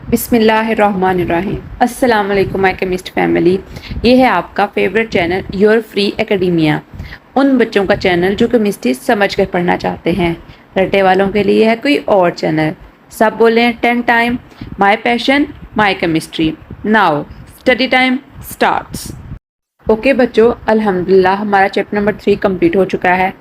बिस्मिल्लाहिर्रहमानिर्रहीम। अस्सलाम वालेकुम माय केमिस्ट फैमिली। ये है आपका favourite channel your free academia. उन बच्चों का चैनल जो केमिस्ट्री समझ कर पढ़ना चाहते हैं। रट्टे वालों के लिए है कोई और चैनल। सब बोलें 10 time my passion my chemistry. Now study time starts. Okay बच्चों, अल्हम्दुलिल्लाह हमारा चैप्टर नंबर 3 कंप्लीट हो चुका है।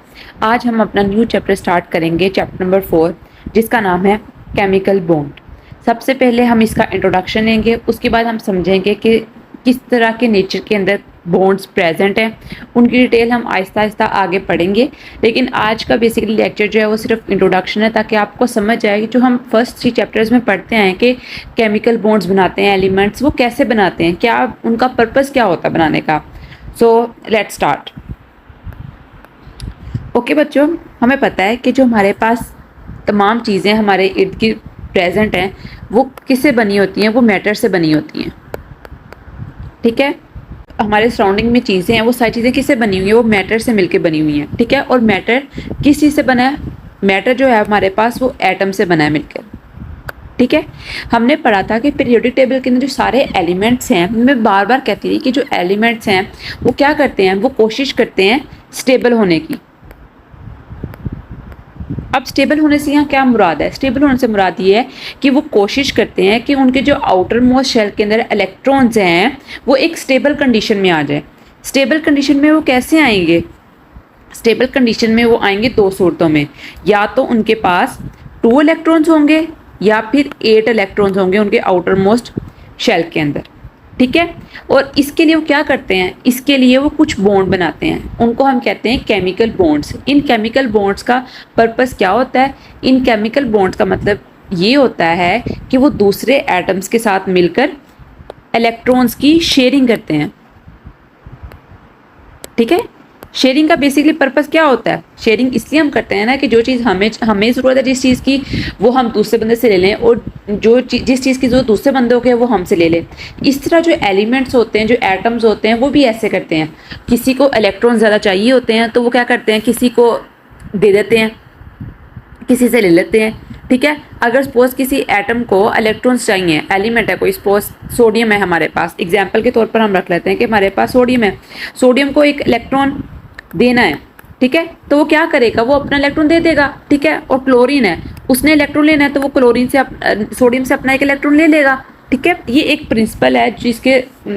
आज हम अपना न्यू चैप्टर स्टार्ट करेंगे, चैप्टर नंबर 4, जिसका नाम है केमिकल बॉन्ड। सबसे पहले हम इसका इंट्रोडक्शन लेंगे, उसके बाद हम समझेंगे कि किस तरह के नेचर के अंदर बॉन्ड्स प्रेजेंट हैं। उनकी डिटेल हम आहिस्ता आहिस्ता आगे पढ़ेंगे, लेकिन आज का बेसिकली लेक्चर जो है वो सिर्फ इंट्रोडक्शन है, ताकि आपको समझ आए कि जो हम फर्स्ट 3 चैप्टर्स में पढ़ते हैं कि केमिकल बॉन्ड्स बनाते हैं एलिमेंट्स, वो कैसे बनाते हैं, क्या उनका पर्पज़ क्या होता है बनाने का। So let's start. ओके बच्चों, हमें पता है कि जो हमारे पास तमाम चीज़ें हमारे इर्द गिर्द प्रेजेंट हैं वो किससे बनी होती हैं, वो मैटर से बनी होती हैं। ठीक है, हमारे सराउंडिंग में चीज़ें हैं वो सारी चीज़ें किससे बनी हुई हैं, वो मैटर से मिलके बनी हुई हैं। ठीक है, और मैटर किस चीज़ से बना है, मैटर जो है हमारे पास वो एटम से बना है मिलकर। ठीक है, हमने पढ़ा था कि पीरियोडिक टेबल के अंदर जो सारे एलिमेंट्स हैं, मैं बार बार कहती थी कि जो एलिमेंट्स हैं वो क्या करते हैं, वो कोशिश करते हैं स्टेबल होने की। अब स्टेबल होने से यहाँ क्या मुराद है, स्टेबल होने से मुराद ये है कि वो कोशिश करते हैं कि उनके जो आउटर मोस्ट शेल के अंदर इलेक्ट्रॉन्स हैं वो एक स्टेबल कंडीशन में आ जाए। स्टेबल कंडीशन में वो कैसे आएंगे, स्टेबल कंडीशन में वो आएंगे 2 सूरतों में। या तो उनके पास 2 इलेक्ट्रॉन्स होंगे या फिर 8 इलेक्ट्रॉन्स होंगे उनके आउटर मोस्ट शेल के अंदर। ठीक है, और इसके लिए वो क्या करते हैं, इसके लिए वो कुछ बॉन्ड बनाते हैं, उनको हम कहते हैं केमिकल बॉन्ड्स। इन केमिकल बॉन्ड्स का पर्पस क्या होता है, इन केमिकल बॉन्ड्स का मतलब ये होता है कि वो दूसरे एटम्स के साथ मिलकर इलेक्ट्रॉन्स की शेयरिंग करते हैं। ठीक है, शेयरिंग का बेसिकली पर्पस क्या होता है, शेयरिंग इसलिए हम करते हैं ना कि जो चीज़ हमें ज़रूरत है जिस चीज़ की, वो हम दूसरे बंदे से ले लें, और जिस चीज़ की ज़रूरत दूसरे बंदों को है वो हमसे ले लें। इस तरह जो एलिमेंट्स होते हैं, जो एटम्स होते हैं, वो भी ऐसे करते हैं। किसी को इलेक्ट्रॉन ज़्यादा चाहिए होते हैं तो वो क्या करते हैं, किसी को दे देते हैं, किसी से ले लेते हैं। ठीक है, अगर सपोज किसी एटम को इलेक्ट्रॉन्स चाहिए, एलिमेंट है कोई, सपोज सोडियम है हमारे पास, एग्जांपल के तौर पर हम रख लेते हैं कि हमारे पास सोडियम है, सोडियम को एक इलेक्ट्रॉन देना है। ठीक है, तो वो क्या करेगा, वो अपना इलेक्ट्रॉन दे देगा। ठीक है, और क्लोरीन है, उसने इलेक्ट्रॉन लेना है तो वो क्लोरीन से सोडियम से अपना एक इलेक्ट्रॉन ले लेगा। ठीक है, ये एक प्रिंसिपल है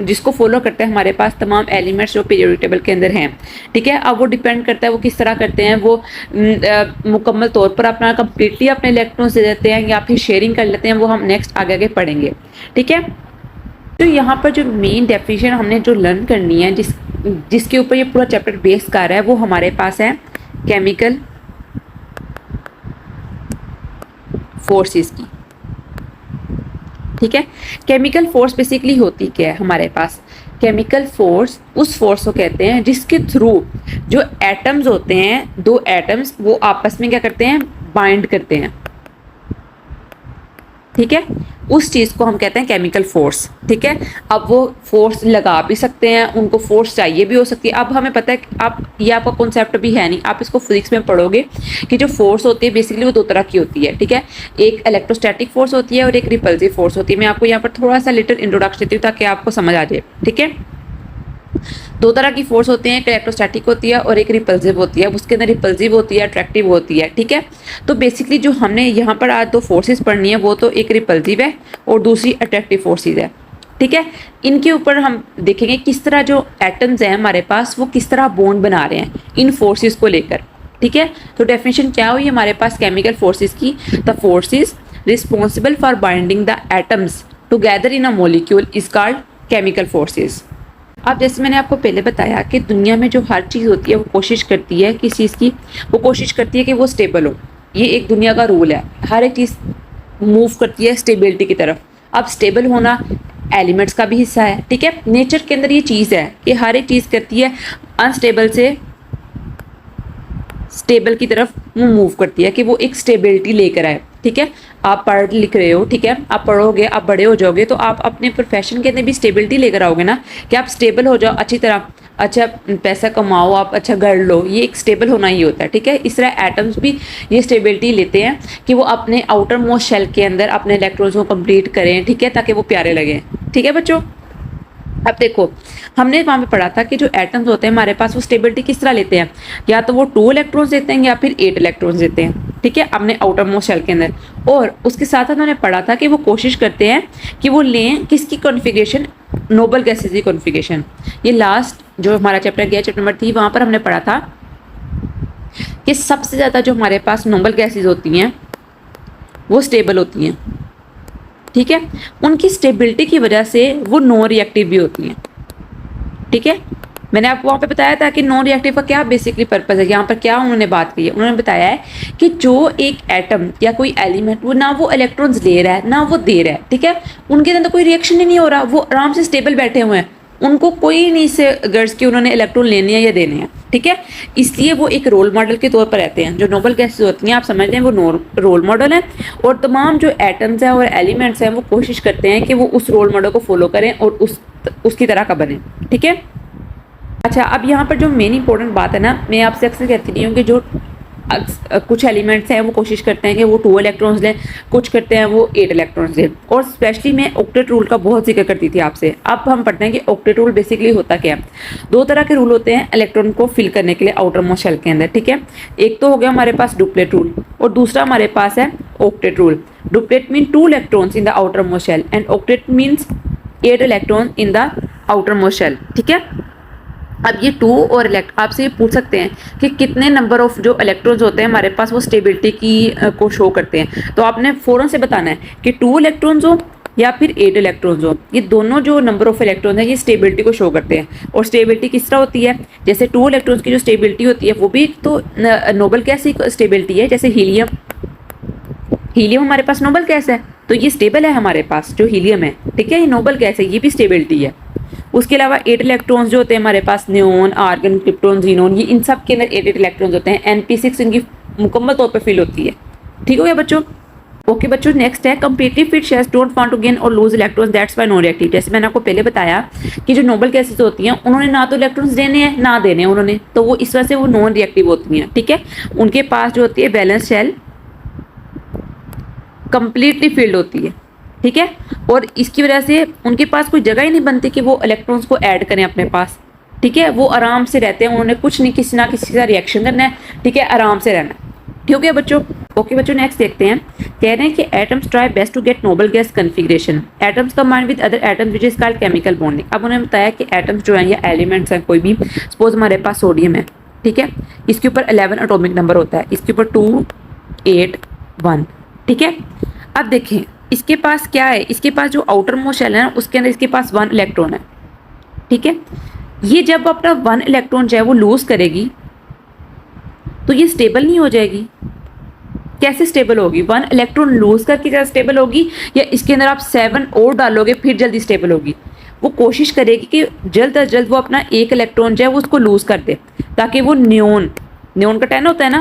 जिसको फॉलो करते हैं हमारे पास तमाम एलिमेंट्स जो पीरियोडिक टेबल के अंदर हैं। ठीक है, अब वो डिपेंड करता है वो किस तरह करते हैं, वो मुकम्मल तौर पर अपना कम्प्लीटली अपने इलेक्ट्रॉन्स दे देते हैं या फिर शेयरिंग कर लेते हैं, वो हम नेक्स्ट आगे आगे पढ़ेंगे। ठीक है, तो यहाँ पर जो मेन डेफिनेशन हमने जो लर्न करनी है, जिसके ऊपर ये पूरा चैप्टर बेस कर रहा है, वो हमारे पास है केमिकल फोर्सेस की। ठीक है, केमिकल फोर्स बेसिकली होती क्या है हमारे पास, केमिकल फोर्स उस फोर्स को कहते हैं जिसके थ्रू जो एटम्स होते हैं, 2 एटम्स, वो आपस में क्या करते हैं, बाइंड करते हैं। ठीक है, उस चीज़ को हम कहते हैं केमिकल फोर्स। ठीक है, अब वो फोर्स लगा भी सकते हैं, उनको फोर्स चाहिए भी हो सकती है। अब हमें पता है कि ये आपका कॉन्सेप्ट भी है नहीं, आप इसको फिजिक्स में पढ़ोगे कि जो फोर्स होती है बेसिकली वो 2 तरह की होती है। ठीक है, एक इलेक्ट्रोस्टैटिक फोर्स होती है और एक रिपल्सिव फोर्स होती है। मैं आपको यहाँ पर थोड़ा सा लिटिल इंट्रोडक्शन देती हूँ ताकि आपको समझ आ जाए। ठीक है, 2 तरह की फोर्स होती हैं, एक इलेक्ट्रोस्टैटिक होती है और एक रिपल्सिव होती है। उसके अंदर रिपल्सिव होती है, अट्रैक्टिव होती है। ठीक है, तो बेसिकली जो हमने यहाँ पर आज 2 फोर्सेस पढ़नी है, वो तो एक रिपल्सिव है और दूसरी अट्रैक्टिव फोर्सेस है। ठीक है, इनके ऊपर हम देखेंगे किस तरह जो एटम्स हैं हमारे पास वो किस तरह बॉन्ड बना रहे हैं इन फोर्सेस को लेकर। ठीक है, तो डेफिनेशन क्या हुई हमारे पास केमिकल फोर्सेस की, the forces responsible for binding the atoms together in a molecule is called chemical forces. अब जैसे मैंने आपको पहले बताया कि दुनिया में जो हर चीज़ होती है वो कोशिश करती है किस चीज़ की, वो कोशिश करती है कि वो स्टेबल हो। ये एक दुनिया का रूल है, हर एक चीज़ मूव करती है स्टेबिलिटी की तरफ। अब स्टेबल होना एलिमेंट्स का भी हिस्सा है। ठीक है, नेचर के अंदर ये चीज़ है कि हर एक चीज़ करती है अनस्टेबल से स्टेबल की तरफ वो मूव करती है कि वो एक स्टेबिलिटी लेकर आए। ठीक है, आप पढ़ लिख रहे हो, ठीक है, आप पढ़ोगे, आप बड़े हो जाओगे तो आप अपने प्रोफेशन के अंदर भी स्टेबिलिटी लेकर आओगे ना, कि आप स्टेबल हो जाओ अच्छी तरह। अच्छा पैसा कमाओ, आप अच्छा घर लो, ये एक स्टेबल होना ही होता है, ठीक है। इस तरह एटम्स भी ये स्टेबिलिटी लेते हैं कि वो अपने आउटर मोस्ट शेल के अंदर अपने इलेक्ट्रॉन्स को कंप्लीट करें, ठीक है, ताकि वो प्यारे लगें, ठीक है बच्चों। अब देखो हमने वहाँ पे पढ़ा था कि जो एटम्स होते हैं हमारे पास वो स्टेबिलिटी किस तरह लेते हैं, या तो वो 2 इलेक्ट्रॉन्स देते हैं या फिर 8 इलेक्ट्रॉन्स देते हैं, ठीक है, अपने आउटर मोस्ट शेल के अंदर। और उसके साथ साथ हमने पढ़ा था कि वो कोशिश करते हैं कि वो लें किसकी कॉन्फ़िगरेशन, नोबल गैसेस की कॉन्फ़िगरेशन। ये लास्ट जो हमारा चैप्टर गया, चैप्टर नंबर 3, वहाँ पर हमने पढ़ा था कि सबसे ज़्यादा जो हमारे पास नोबल गैसेस होती हैं वो स्टेबल होती हैं, ठीक है। उनकी स्टेबिलिटी की वजह से वो नॉन रिएक्टिव भी होती हैं, ठीक है। मैंने आपको वहाँ पे बताया था कि नॉन रिएक्टिव का क्या बेसिकली पर्पस है। यहाँ पर क्या उन्होंने बात की है, उन्होंने बताया है कि जो एक एटम या कोई एलिमेंट वो ना वो इलेक्ट्रॉन्स ले रहा है ना वो दे रहा है, ठीक है, उनके अंदर कोई रिएक्शन ही नहीं हो रहा, वो आराम से स्टेबल बैठे हुए हैं, उनको कोई नहीं से गर्ज कि उन्होंने इलेक्ट्रॉन लेने हैं या देने हैं, ठीक है। इसलिए वो एक रोल मॉडल के तौर पर रहते हैं। जो नोबल गैसेस होती हैं आप समझते हैं वो रोल मॉडल है, और तमाम जो एटम्स हैं और एलिमेंट्स हैं वो कोशिश करते हैं कि वो उस रोल मॉडल को फॉलो करें और उसकी तरह का बने, ठीक है। अच्छा अब यहाँ पर जो मेन इंपॉर्टेंट बात है ना, मैं आपसे अक्सर कहती रही हूँ कि जो कुछ एलिमेंट्स हैं वो कोशिश करते हैं कि वो 2 इलेक्ट्रॉन्स लें, कुछ करते हैं वो 8 इलेक्ट्रॉन्स लें। और स्पेशली मैं ऑक्टेट रूल का बहुत जिक्र करती थी आपसे। अब हम पढ़ते हैं कि ऑक्टेट रूल बेसिकली होता क्या है। 2 तरह के रूल होते हैं इलेक्ट्रॉन को फिल करने के लिए आउटर मोस्ट शेल के अंदर, ठीक है। एक तो हो गया हमारे पास डुप्लेट रूल, और दूसरा हमारे पास है octet rule. Duplet mean 2 electrons in the outer most shell and octet means 8 electron in the outer most shell, ठीक है। अब ये 2 और आपसे ये पूछ सकते हैं कि कितने नंबर ऑफ जो इलेक्ट्रॉन्स होते हैं हमारे पास वो स्टेबिलिटी की को शो करते हैं। तो आपने फ़ौरन से बताना है कि 2 इलेक्ट्रॉन्स हो या फिर 8 इलेक्ट्रॉन्स हो, ये दोनों जो नंबर ऑफ इलेक्ट्रॉन्स हैं ये स्टेबिलिटी को शो करते हैं। और स्टेबिलिटी किस तरह होती है, जैसे 2 इलेक्ट्रॉन्स की जो स्टेबिलिटी होती है वो भी तो नोबल गैस की स्टेबिलिटी है। जैसे हीलियम, हीलियम हमारे पास नोबल गैस है तो ये स्टेबल है हमारे पास, जो हीलियम है, ठीक है, ये नोबल गैस है, ये भी स्टेबिलिटी है। उसके अलावा 8 इलेक्ट्रॉन्स जो होते हैं हमारे पास, नियोन, आर्गन, क्रिप्टॉन, जीनोन, ये इन सब के अंदर 8 इलेक्ट्रॉन्स होते हैं। np6 इनकी मुकम्मल तौर पर फिल होती है, ठीक हो गया बच्चों। ओके बच्चों, नेक्स्ट है completely filled shells don't want to gain और lose electrons, that's why non reactive. जैसे मैंने आपको पहले बताया कि जो नोबल गैसेस होती हैं उन्होंने ना तो इलेक्ट्रॉन्स देने हैं ना देने हैं उन्होंने, तो वो इस वजह से वो नॉन रिएक्टिव होती हैं, ठीक है। उनके पास जो होती है वैलेंस शेल कंप्लीटली फिल्ड होती है, ठीक है, और इसकी वजह से उनके पास कोई जगह ही नहीं बनती कि वो इलेक्ट्रॉन्स को ऐड करें अपने पास, ठीक है। वो आराम से रहते हैं, उन्होंने कुछ नहीं किसी ना किसी का रिएक्शन करना है, ठीक है, आराम से रहना है, ठीक है बच्चों। ओके बच्चों, नेक्स्ट देखते हैं। कह रहे हैं कि atoms try best to get noble gas configuration, atoms combine with other atoms which is called chemical bonding. अब उन्होंने बताया कि एटम्स जो हैं या एलिमेंट्स हैं कोई भी, सपोज हमारे पास सोडियम है, ठीक है, इसके ऊपर 11 एटॉमिक नंबर होता है, इसके ऊपर 2, 8, 1, ठीक है। अब देखें इसके पास क्या है, इसके पास जो आउटर मोस्ट शेल है ना उसके अंदर इसके पास 1 इलेक्ट्रॉन है, ठीक है। ये जब अपना 1 इलेक्ट्रॉन जो है वो लूज करेगी तो ये स्टेबल नहीं हो जाएगी। कैसे स्टेबल होगी, 1 इलेक्ट्रॉन लूज करके ज़्यादा स्टेबल होगी, या इसके अंदर आप 7 और डालोगे फिर जल्दी स्टेबल होगी। वो कोशिश करेगी कि जल्द अज जल्द वो अपना 1 इलेक्ट्रॉन जो है वो उसको लूज कर दे, ताकि वो नियोन का 10 होता है ना,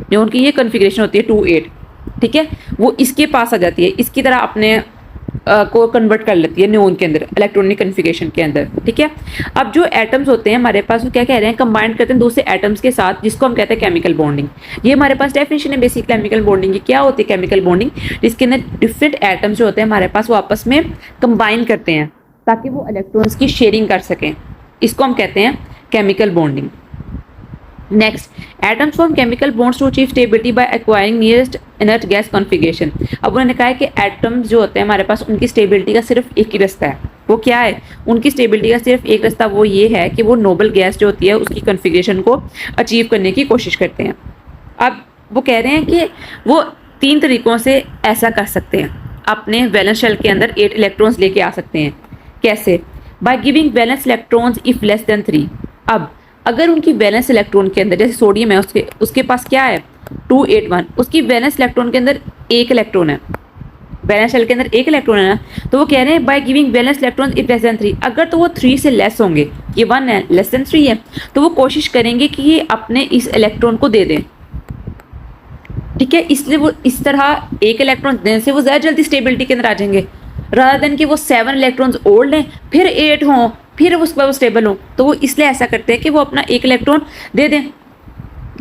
नियोन की ये कन्फिग्रेशन होती है 2, 8, ठीक है, वो इसके पास आ जाती है, इसकी तरह अपने को कन्वर्ट कर लेती है नियोन के अंदर, इलेक्ट्रॉनिक कन्फिग्रेशन के अंदर, ठीक है। अब जो एटम्स होते हैं हमारे पास वो क्या कह रहे हैं, कंबाइंड करते हैं दूसरे एटम्स के साथ, जिसको हम कहते हैं केमिकल बॉन्डिंग। ये हमारे पास डेफिनेशन है बेसिक केमिकल बॉन्डिंग की। क्या होती है केमिकल बॉन्डिंग, जिसके अंदर डिफरेंट एटम्स जो होते हैं हमारे पास वो आपस में कंबाइन करते हैं ताकि वो इलेक्ट्रॉन्स की शेयरिंग कर सकें, इसको हम कहते हैं chemical bonding. Next, atoms form chemical bonds to achieve stability by acquiring nearest inert gas configuration. अब उन्होंने कहा है कि एटम्स जो होते हैं हमारे पास उनकी स्टेबिलिटी का सिर्फ एक ही रास्ता है, वो क्या है, उनकी स्टेबिलिटी का सिर्फ एक रास्ता वो ये है कि वो नोबल गैस जो होती है उसकी कॉन्फिगरेशन को अचीव करने की कोशिश करते हैं। अब वो कह रहे हैं कि वो 3 तरीक़ों से ऐसा कर सकते हैं, अपने वैलेंस शेल के अंदर 8 इलेक्ट्रॉन्स लेके आ सकते हैं। कैसे, by giving valence electrons if less than 3। अब अगर उनकी वैलेंस इलेक्ट्रॉन के अंदर, जैसे सोडियम है उसके पास क्या है 2, 8, 1, उसकी वैलेंस इलेक्ट्रॉन के अंदर 1 इलेक्ट्रॉन है, वैलेंस शेल के अंदर 1 इलेक्ट्रॉन है ना, तो वो कह रहे हैं by giving valence electron if less than 3। अगर तो वो 3 से लेस होंगे, ये 1 है लेस देन 3 है, तो वो कोशिश करेंगे कि ये अपने इस इलेक्ट्रॉन को दे दें, ठीक है। इसलिए वो इस तरह 1 इलेक्ट्रॉन देने से वो ज़्यादा जल्दी स्टेबिलिटी के अंदर आ जाएंगे, रादर देन कि वो 7 इलेक्ट्रॉन्स और लें फिर 8 हों फिर उसके बाद वो स्टेबल हो, तो वो इसलिए ऐसा करते हैं कि वो अपना एक इलेक्ट्रॉन दे दें,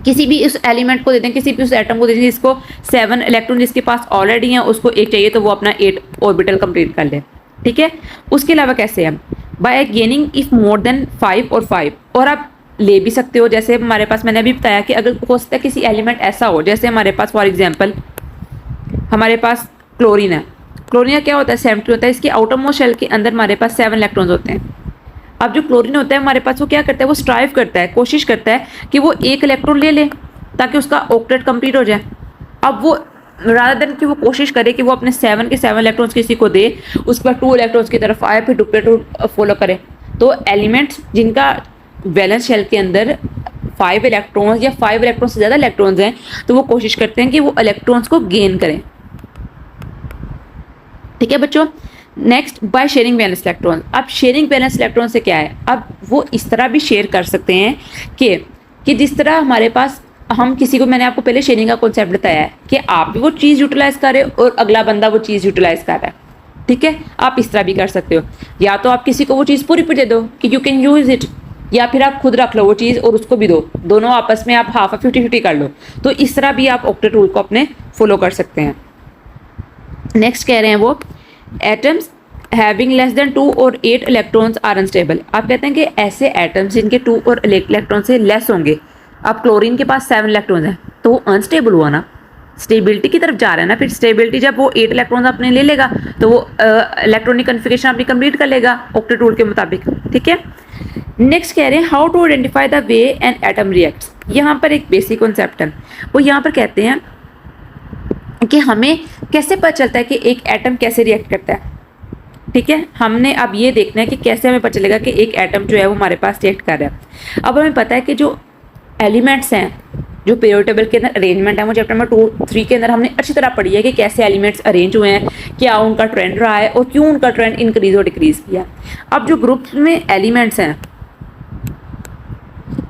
किसी भी उस एलिमेंट को दे दें, किसी भी उस एटम को दे दें जिसको 7 इलेक्ट्रॉन जिसके पास ऑलरेडी हैं, उसको एक चाहिए तो वो अपना 8 ऑर्बिटल कंप्लीट कर ले। ठीक है, उसके अलावा कैसे है, bye gaining if more than 5 और 5, और आप ले भी सकते हो, जैसे हमारे पास मैंने अभी बताया कि अगर हो सकता है किसी एलिमेंट ऐसा हो, जैसे हमारे पास फॉर एग्जांपल हमारे पास क्लोरीन है, क्लोरीन का क्या होता है 70 होता है, इसके आउटर मोस्ट शेल के अंदर हमारे पास 7 इलेक्ट्रॉन्स होते हैं। अब जो क्लोरीन होता है हमारे पास वो क्या करता है, वो स्ट्राइव करता है, कोशिश करता है कि वो एक इलेक्ट्रॉन ले ले ताकि उसका ऑक्टेट कंप्लीट हो जाए। अब वो रादर देन कि वो कोशिश करे कि वो अपने 7 के 7 इलेक्ट्रॉन्स किसी को दे, उसके बाद 2 इलेक्ट्रॉन्स की तरफ आए, फिर डुप्लीकेट फॉलो करे। तो एलिमेंट्स जिनका वैलेंस शेल के अंदर 5 इलेक्ट्रॉन्स या 5 इलेक्ट्रॉन से ज़्यादा इलेक्ट्रॉन्स हैं, तो वो कोशिश करते हैं कि वो इलेक्ट्रॉन्स को गेन करें। ठीक है बच्चों, next by sharing valence electron. अब शेयरिंग वैलेंस इलेक्ट्रॉन से क्या है, अब वो इस तरह भी शेयर कर सकते हैं कि जिस तरह हमारे पास हम किसी को, मैंने आपको पहले शेयरिंग का कॉन्सेप्ट बताया है कि आप भी वो चीज़ यूटिलाइज कर रहे हो और अगला बंदा वो चीज़ यूटिलाइज कर रहा है। ठीक है, आप इस तरह भी कर सकते हो, या तो आप किसी को वो चीज़ पूरी दे दो कि यू कैन यूज़ इट, या फिर आप खुद रख लो वो चीज़ और उसको भी दो, दोनों आपस में आप हाफ 50-50 कर लो। तो इस तरह भी आप ऑक्टेट रूल को अपने फॉलो कर सकते हैं। नेक्स्ट कह रहे हैं वो एटम्स हैविंग लेस देन 2 और 8 इलेक्ट्रॉन्स आर अनस्टेबल। आप कहते हैं कि ऐसे एटम्स जिनके 2 और 8 इलेक्ट्रॉन से लेस होंगे, अब क्लोरीन के पास 7 इलेक्ट्रॉन्स हैं तो वो अनस्टेबल हुआ ना, स्टेबिलिटी की तरफ जा रहा है ना। फिर स्टेबिलिटी जब वो 8 इलेक्ट्रॉन्स अपने ले लेगा तो वो इलेक्ट्रॉनिक कन्फिगरेशन अपनी कंप्लीट कर लेगा ऑक्टेट रूल के मुताबिक। ठीक है, नेक्स्ट कह रहे हैं how to identify the way an atom reacts. यहाँ पर एक बेसिक कॉन्सेप्ट है, वो यहाँ पर कहते हैं कि हमें कैसे पता चलता है कि एक एटम कैसे रिएक्ट करता है। ठीक है, हमने अब ये देखना है कि कैसे हमें पता चलेगा कि एक एटम जो है वो हमारे पास रिएक्ट कर रहा है। अब हमें पता है कि जो एलिमेंट्स हैं, जो पीरियोडिक टेबल के अंदर अरेंजमेंट है, वो चैप्टर नंबर 2-3 के अंदर हमने अच्छी तरह पढ़ी है कि कैसे एलिमेंट्स अरेंज हुए हैं, क्या उनका ट्रेंड रहा है और क्यों उनका ट्रेंड इंक्रीज और डिक्रीज किया। अब जो ग्रुप में एलिमेंट्स हैं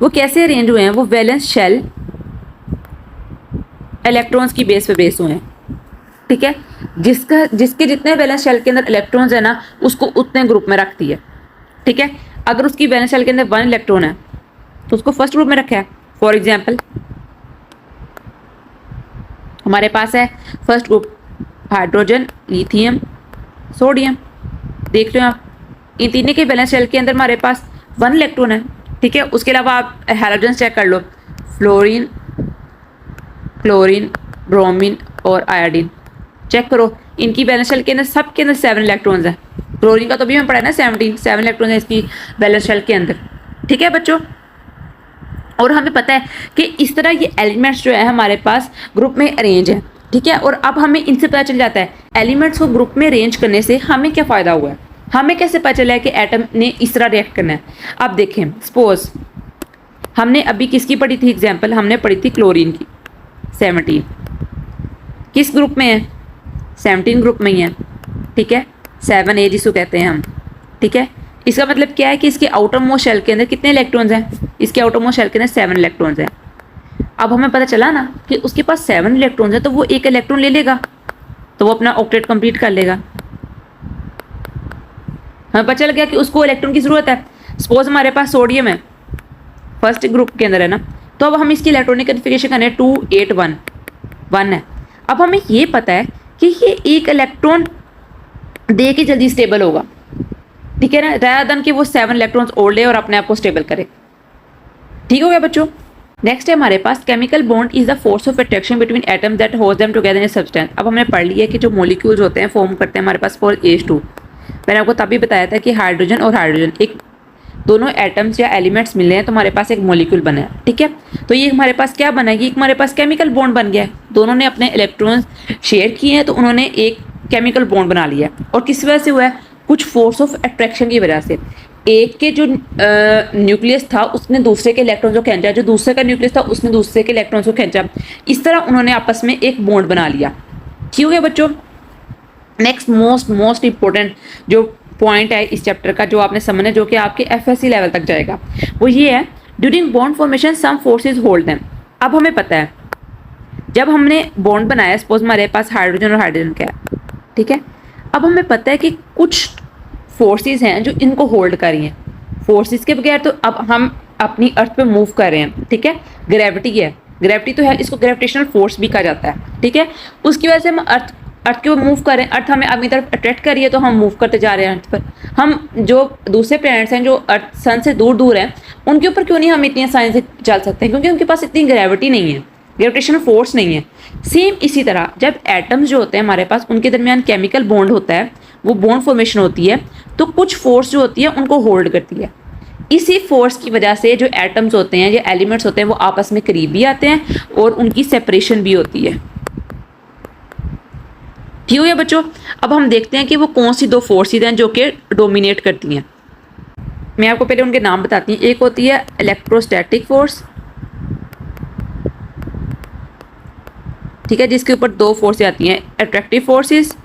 वो कैसे अरेंज हुए हैं, वो वैलेंस शेल इलेक्ट्रॉन्स की बेस पे बेस हुए हैं। ठीक है, जिसके जितने वैलेंस शेल के अंदर इलेक्ट्रॉन्स है ना, उसको उतने ग्रुप में रखती है। ठीक है, अगर उसकी वैलेंस शेल के अंदर 1 इलेक्ट्रॉन है तो उसको फर्स्ट ग्रुप में रखा है। फॉर एग्जांपल हमारे पास है first group hydrogen, lithium, sodium. देख लो आप, इन तीनों के वैलेंस शेल के अंदर हमारे पास 1 इलेक्ट्रॉन है। ठीक है, उसके अलावा आप हैलोजन चेक कर लो, फ्लोरीन, क्लोरीन, ब्रोमीन और आयोडीन चेक करो, इनकी वैलेंस शेल के अंदर सब के अंदर 7 इलेक्ट्रॉन्स हैं। क्लोरीन का तो भी हमें पढ़ा है ना, 7 इलेक्ट्रॉन्स है इसकी वैलेंस शेल के अंदर। ठीक है बच्चों, और हमें पता है कि इस तरह ये एलिमेंट्स जो है हमारे पास ग्रुप में अरेंज है। ठीक है, और अब हमें इनसे पता चल जाता है एलिमेंट्स को ग्रुप में अरेंज करने से हमें क्या फ़ायदा हुआ है, हमें कैसे पता चला है कि एटम ने इस तरह रिएक्ट करना है। अब देखें, सपोज हमने अभी किसकी पढ़ी थी एग्जाम्पल, हमने पढ़ी थी क्लोरीन की, 17 किस ग्रुप में है, 17 ग्रुप में ही है। ठीक है, 7A जिसको कहते हैं हम। ठीक है, इसका मतलब क्या है कि इसके आउटर मोस्ट शेल के अंदर कितने इलेक्ट्रॉन्स हैं, इसके आउटर मोस्ट शेल के अंदर 7 इलेक्ट्रॉन्स हैं। अब हमें पता चला ना कि उसके पास 7 इलेक्ट्रॉन्स है, तो वो एक इलेक्ट्रॉन ले लेगा तो वो अपना ऑक्टेट कंप्लीट कर लेगा। हमें पता चल गया कि उसको इलेक्ट्रॉन की ज़रूरत है। सपोज हमारे पास सोडियम है, फर्स्ट ग्रुप के अंदर है ना, तो अब हम इसकी इलेक्ट्रॉनिक कन्फिगरेशन करें 2 8 1 1 है। अब हमें ये पता है कि ये एक इलेक्ट्रॉन दे के जल्दी स्टेबल होगा। ठीक है ना, rather than कि वो 7 इलेक्ट्रॉन्स ओढ़ ले और अपने आप को स्टेबल करे। ठीक हो गया बच्चों। नेक्स्ट है हमारे पास chemical bond is the force of attraction between atoms that hold them together in a substance. अब हमने पढ़ लिया कि जो मॉलिक्यूल्स होते हैं फॉर्म करते हैं हमारे पास फॉर H2। मैंने आपको तभी बताया था कि हाइड्रोजन और हाइड्रोजन एक दोनों एटम्स या एलिमेंट्स मिले हैं तो हमारे पास एक मॉलिक्यूल बना है। ठीक है, तो ये हमारे पास क्या बना है, ये हमारे पास केमिकल बॉन्ड बन गया है। दोनों ने अपने इलेक्ट्रॉन्स शेयर किए हैं तो उन्होंने एक केमिकल बॉन्ड बना लिया। और किस वजह से हुआ है, कुछ फोर्स ऑफ अट्रैक्शन की वजह से। एक के जो न्यूक्लियस था उसने दूसरे के इलेक्ट्रॉन को खींचा, जो दूसरे का न्यूक्लियस था उसने दूसरे के इलेक्ट्रॉन को खींचा। इस तरह उन्होंने आपस में एक बॉन्ड बना लिया। ठीक हो गया बच्चों। नेक्स्ट मोस्ट इंपॉर्टेंट जो पॉइंट है इस चैप्टर का, जो आपने समझना है, जो कि आपके FSC लेवल तक जाएगा, वो ये है ड्यूरिंग बॉन्ड फॉर्मेशन सम फोर्सेज होल्ड देम। अब हमें पता है जब हमने बॉन्ड बनाया, सपोज हमारे पास हाइड्रोजन और हाइड्रोजन का है। ठीक है, अब हमें पता है कि कुछ फोर्सेस हैं जो इनको होल्ड कर रही हैं। फोर्सेस के बगैर तो अब हम अपनी अर्थ पे मूव कर रहे हैं, ठीक है, ग्रेविटी है, ग्रेविटी तो है, इसको ग्रेविटेशनल फोर्स भी कहा जाता है, ठीक है। उसकी वजह से हम अर्थ के ऊपर मूव कर रहे हैं, अर्थ हमें अपनी तरफ अट्रैक्ट कर रही है तो हम मूव करते जा रहे हैं अर्थ पर। हम जो दूसरे प्लैनेट्स हैं जो अर्थ सन से दूर दूर हैं, उनके ऊपर क्यों नहीं हम इतनी आसानी से चल सकते हैं? क्योंकि उनके पास इतनी ग्रेविटी नहीं है, ग्रेविटेशनल फोर्स नहीं है। सेम इसी तरह जब एटम्स जो होते हैं हमारे पास, उनके दरमियान केमिकल बॉन्ड होता है, वो बॉन्ड फॉर्मेशन होती है, तो कुछ फोर्स जो होती है उनको होल्ड करती है। इसी फोर्स की वजह से जो एटम्स होते हैं, जो एलिमेंट्स होते हैं, वो आपस में करीब भी आते हैं और उनकी सेपरेशन भी होती है। ठीक हो गया बच्चों? अब हम देखते हैं कि वो कौन सी दो फोर्सेज हैं जो कि डोमिनेट करती हैं। मैं आपको पहले उनके नाम बताती हूँ। एक होती है इलेक्ट्रोस्टैटिक फोर्स, ठीक है, जिसके ऊपर दो फोर्सेज आती हैं, अट्रैक्टिव फोर्सेस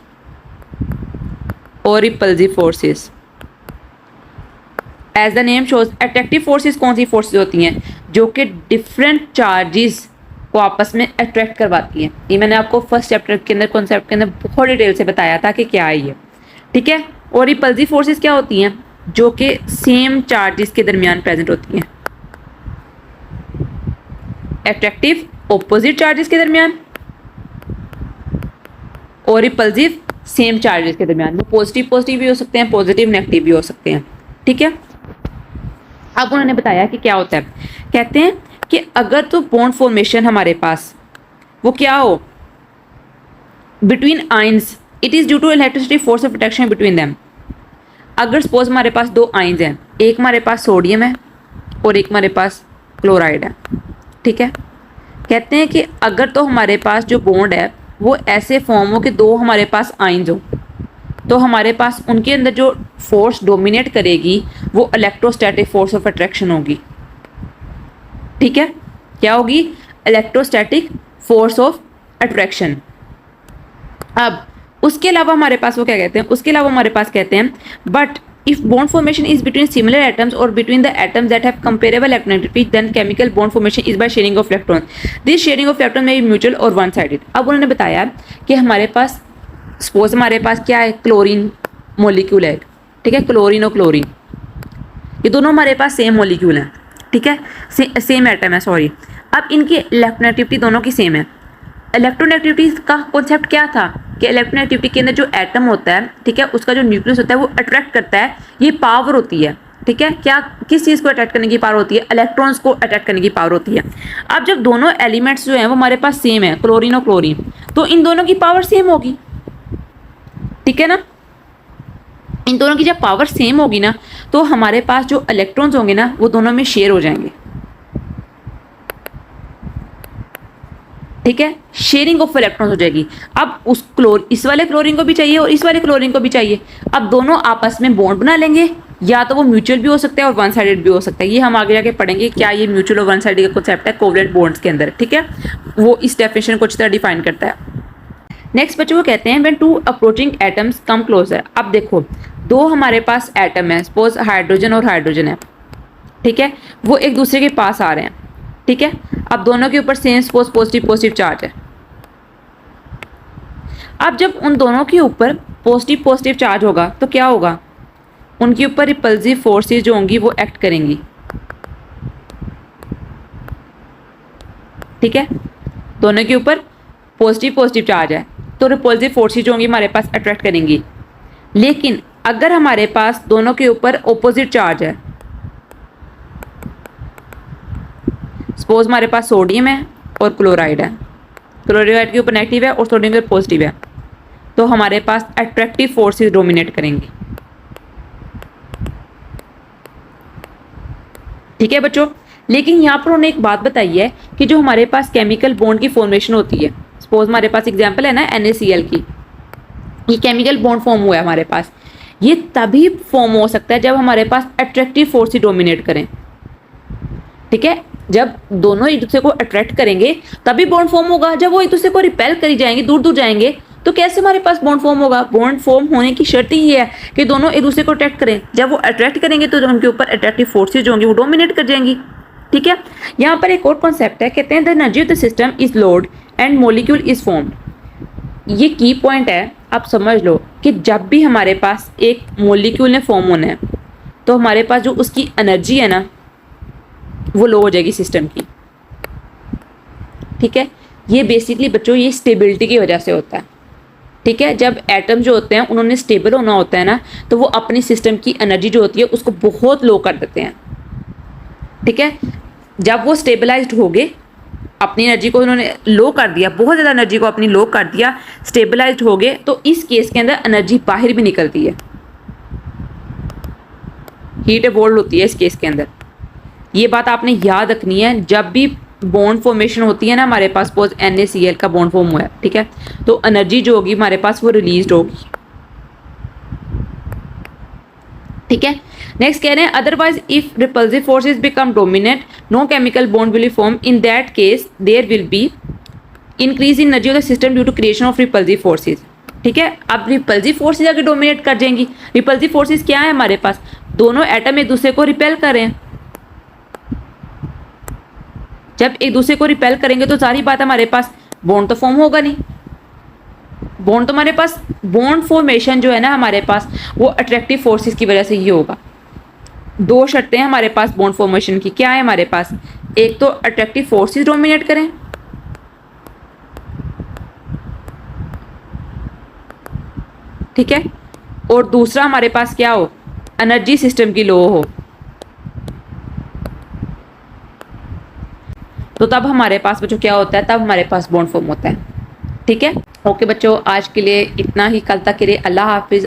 और repulsive forces. As the name shows, attractive forces कौन सी फोर्सेस होती हैं? जो कि डिफरेंट चार्जेस को आपस में अट्रैक्ट करवाती हैं। ये मैंने आपको फर्स्ट चैप्टर के अंदर, कॉन्सेप्ट के अंदर बहुत डिटेल से बताया था कि क्या है ये, ठीक है। और रिपल्सिव फोर्सेस क्या होती हैं? जो कि सेम चार्जेस के दरमियान प्रेजेंट होती हैं। अट्रैक्टिव ऑपोजिट चार्जेस के दरमियान और रिपल्सिव सेम चार्जेस के दरमियान। वो पॉजिटिव पॉजिटिव भी हो सकते हैं, पॉजिटिव नेगेटिव भी हो सकते हैं, ठीक है। अब उन्होंने बताया कि क्या होता है। कहते हैं कि अगर तो बॉन्ड फॉर्मेशन हमारे पास वो क्या हो between ions, it is due to electricity force of attraction between them. अगर सपोज हमारे पास दो आयंस हैं, एक हमारे पास सोडियम है और एक हमारे पास क्लोराइड है, ठीक है। कहते हैं कि अगर तो हमारे पास जो बॉन्ड है वो ऐसे फॉर्म हो कि दो हमारे पास आयंस हो, तो हमारे पास उनके अंदर जो फोर्स डोमिनेट करेगी वो इलेक्ट्रोस्टैटिक फोर्स ऑफ अट्रैक्शन होगी, ठीक है। क्या होगी? Electrostatic force of attraction. अब उसके अलावा हमारे पास वो क्या कहते हैं? उसके अलावा हमारे पास कहते हैं but if bond formation is between similar atoms or between the atoms that have comparable electronegativity, then chemical bond formation is by sharing of electrons. This sharing of electrons may be mutual or one sided. अब उन्होंने बताया कि हमारे पास suppose हमारे पास क्या है, chlorine molecule है, ठीक है, क्लोरीन और क्लोरीन, ये दोनों हमारे पास सेम मोलिक्यूल हैं, ठीक है, सेम एटम है, सॉरी। अब इनकी इलेक्ट्रोनेगेटिविटी दोनों की सेम है। इलेक्ट्रोनेगेटिविटी का कॉन्सेप्ट क्या था कि इलेक्ट्रोनेगेटिविटी के अंदर जो एटम होता है, ठीक है, उसका जो न्यूक्लियस होता है वो अट्रैक्ट करता है, ये पावर होती है, ठीक है। क्या, किस चीज़ को अट्रैक्ट करने की पावर होती है? इलेक्ट्रॉन्स को अट्रैक्ट करने की पावर होती है। अब जब दोनों एलिमेंट्स जो हैं वो हमारे पास सेम है, क्लोरीन और क्लोरीन, तो इन दोनों की पावर सेम होगी, ठीक है ना। इन दोनों की जब पावर सेम होगी ना, तो हमारे पास जो इलेक्ट्रॉन्स होंगे ना वो दोनों में शेयर हो जाएंगे, ठीक है, शेयरिंग ऑफ इलेक्ट्रॉन्स हो जाएगी। अब इस वाले क्लोरीन को भी चाहिए और इस वाले क्लोरीन को भी चाहिए। अब दोनों आपस में बॉन्ड बना लेंगे, या तो वो म्यूचुअल भी हो सकता है और वन साइडेड भी हो सकता है। ये हम आगे जाके पढ़ेंगे क्या ये म्यूचुअल और वन साइडेड का कॉन्सेप्ट है कोवलेंट बॉन्ड्स के अंदर, ठीक है, वो इस डेफिनेशन को अच्छी तरह डिफाइन करता है। नेक्स्ट बच्चों को कहते हैं when two approaching atoms come closer. अब देखो दो हमारे पास एटम है, सपोज हाइड्रोजन और हाइड्रोजन है, ठीक है, वो एक दूसरे के पास आ रहे हैं, ठीक है। अब दोनों के ऊपर same suppose positive positive charge है। अब जब उन दोनों के ऊपर पॉजिटिव पॉजिटिव चार्ज होगा तो क्या होगा? उनके ऊपर रिपल्सिव फोर्सेस जो होंगी वो एक्ट करेंगी, ठीक है। दोनों के ऊपर पॉजिटिव पॉजिटिव चार्ज है तो रिपल्सिव फोर्सेस जो होंगी हमारे पास अट्रैक्ट करेंगी। लेकिन अगर हमारे पास दोनों के ऊपर ऑपोजिट चार्ज है, सपोज हमारे पास सोडियम है और क्लोराइड है, क्लोराइड के ऊपर नेगेटिव है और सोडियम के ऊपर पॉजिटिव है, तो हमारे पास अट्रैक्टिव फोर्सेस डोमिनेट करेंगी, ठीक है बच्चों। लेकिन यहाँ पर उन्होंने एक बात बताई है कि जो हमारे पास केमिकल बॉन्ड की फॉर्मेशन होती है, सपोज हमारे पास एग्जांपल है ना NaCl की, ये केमिकल बॉन्ड फॉर्म हुआ है हमारे पास, ये तभी फॉर्म हो सकता है जब हमारे पास अट्रैक्टिव फोर्सेस डोमिनेट करें, ठीक है। जब दोनों एक दूसरे को अट्रैक्ट करेंगे तभी बॉन्ड फॉर्म होगा। जब वो एक दूसरे को रिपेल करी जाएंगे, दूर दूर जाएंगे, तो कैसे हमारे पास बॉन्ड फॉर्म होगा? बॉन्ड फॉर्म होने की शर्त ही ये है कि दोनों एक दूसरे को अट्रैक्ट करें। जब वो अट्रैक्ट करेंगे तो उनके ऊपर अट्रैक्टिव फोर्सेज जो होंगी वो डोमिनेट कर जाएंगी, ठीक है। यहाँ पर एक और कॉन्सेप्ट है, कहते हैं the energy of the system is load and molecule is formed. ये की पॉइंट है, आप समझ लो कि जब भी हमारे पास एक मोलिक्यूल ने फॉर्म होना है तो हमारे पास जो उसकी एनर्जी है ना वो लो हो जाएगी सिस्टम की। ठीक है, ये बेसिकली बच्चों ये स्टेबिलिटी की वजह से होता है। ठीक है, जब एटम जो होते हैं उन्होंने स्टेबल होना होता है ना, तो वो अपनी सिस्टम की एनर्जी जो होती है उसको बहुत लो कर देते हैं। ठीक है, जब वो स्टेबलाइज्ड हो गए, अपनी एनर्जी को उन्होंने लो कर दिया, बहुत ज़्यादा एनर्जी को अपनी लो कर दिया, स्टेबलाइज्ड हो गए, तो इस केस के अंदर एनर्जी बाहर भी निकलती है, हीट एवोल्व होती है इस केस के अंदर। ये बात आपने याद रखनी है जब भी बॉन्ड फॉर्मेशन होती है ना, हमारे पास सपोज NaCl का बॉन्ड फॉर्म हुआ है, ठीक है, तो एनर्जी जो होगी हमारे पास वो रिलीज होगी। ठीक है, नेक्स्ट कह रहे हैं otherwise if repulsive forces become dominant no chemical bond will form, in that case there will be increase in energy of the system due to creation of repulsive forces. ठीक है, अब repulsive forces अगर dominate कर जाएंगी, repulsive forces क्या है हमारे पास, दोनों एटम एक दूसरे को रिपेल कर रहे हैं। जब एक दूसरे को रिपेल करेंगे तो सारी बात हमारे पास बॉन्ड तो फॉर्म होगा नहीं। बॉन्ड तो हमारे पास, बॉन्ड फॉर्मेशन जो है ना हमारे पास वो अट्रैक्टिव फोर्सेस की वजह से ही होगा। दो शर्तें हैं हमारे पास बॉन्ड फॉर्मेशन की, क्या है हमारे पास, एक तो अट्रैक्टिव फोर्सेस डोमिनेट करें, ठीक है, और दूसरा हमारे पास क्या हो, एनर्जी सिस्टम की लो हो, तो तब हमारे पास बच्चों क्या होता है, तब हमारे पास बॉन्ड फॉर्म होता है। ठीक है, ओके बच्चों, आज के लिए इतना ही, कल तक के लिए अल्लाह हाफिज।